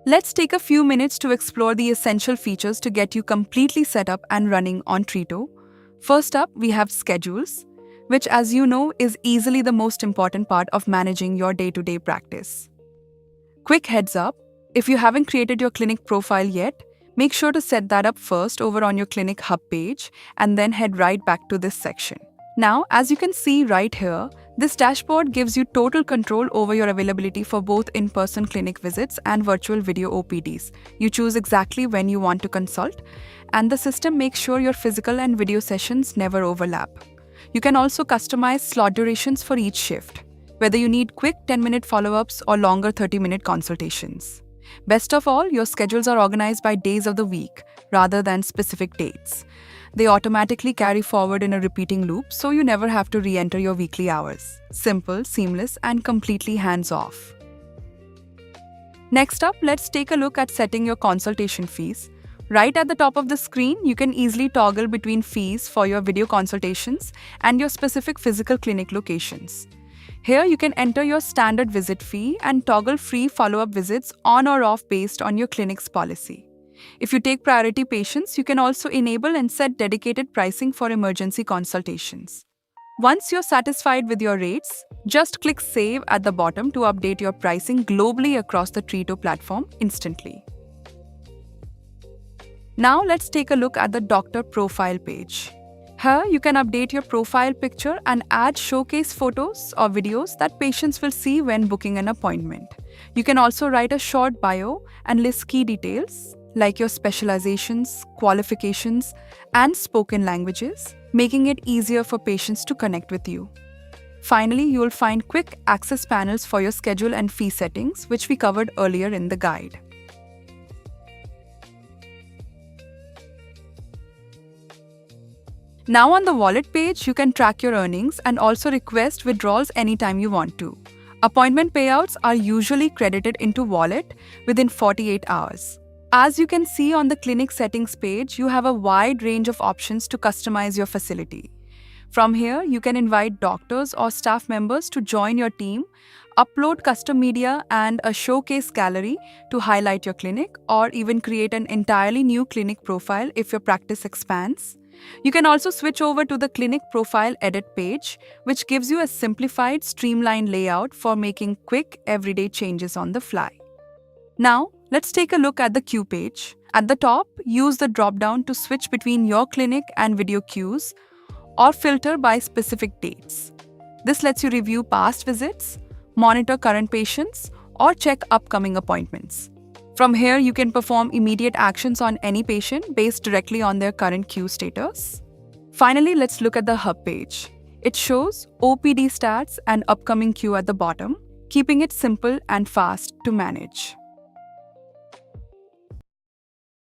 Let's take a few minutes to explore the essential features to get you completely set up and running on Treato. First up, we have schedules, which, as you know, is easily the most important part of managing your day-to-day practice. Quick heads up, if you haven't created your clinic profile yet, make sure to set that up first over on your Clinic Hub page and then head right back to this section. Now, as you can see right here, this dashboard gives you total control over your availability for both in-person clinic visits and virtual video OPDs. You choose exactly when you want to consult, and the system makes sure your physical and video sessions never overlap. You can also customize slot durations for each shift, whether you need quick 10-minute follow-ups or longer 30-minute consultations. Best of all, your schedules are organized by days of the week rather than specific dates. They automatically carry forward in a repeating loop, so you never have to re-enter your weekly hours. Simple, seamless, and completely hands-off. Next up, let's take a look at setting your consultation fees. Right at the top of the screen, you can easily toggle between fees for your video consultations and your specific physical clinic locations. Here, you can enter your standard visit fee and toggle free follow-up visits on or off based on your clinic's policy. If you take priority patients, you can also enable and set dedicated pricing for emergency consultations. Once you're satisfied with your rates, just click Save at the bottom to update your pricing globally across the Treato platform instantly. Now let's take a look at the doctor profile page. Here, you can update your profile picture and add showcase photos or videos that patients will see when booking an appointment. You can also write a short bio and list key details like your specializations, qualifications, and spoken languages, making it easier for patients to connect with you. Finally, you will find quick access panels for your schedule and fee settings, which we covered earlier in the guide. Now on the wallet page, you can track your earnings and also request withdrawals anytime you want to. Appointment payouts are usually credited into wallet within 48 hours. As you can see on the clinic settings page, you have a wide range of options to customize your facility. From here, you can invite doctors or staff members to join your team, upload custom media and a showcase gallery to highlight your clinic, or even create an entirely new clinic profile if your practice expands. You can also switch over to the clinic profile edit page, which gives you a simplified, streamlined layout for making quick, everyday changes on the fly. Now, let's take a look at the queue page. At the top, use the drop-down to switch between your clinic and video queues or filter by specific dates. This lets you review past visits, monitor current patients, or check upcoming appointments. From here, you can perform immediate actions on any patient based directly on their current queue status. Finally, let's look at the hub page. It shows OPD stats and upcoming queue at the bottom, keeping it simple and fast to manage.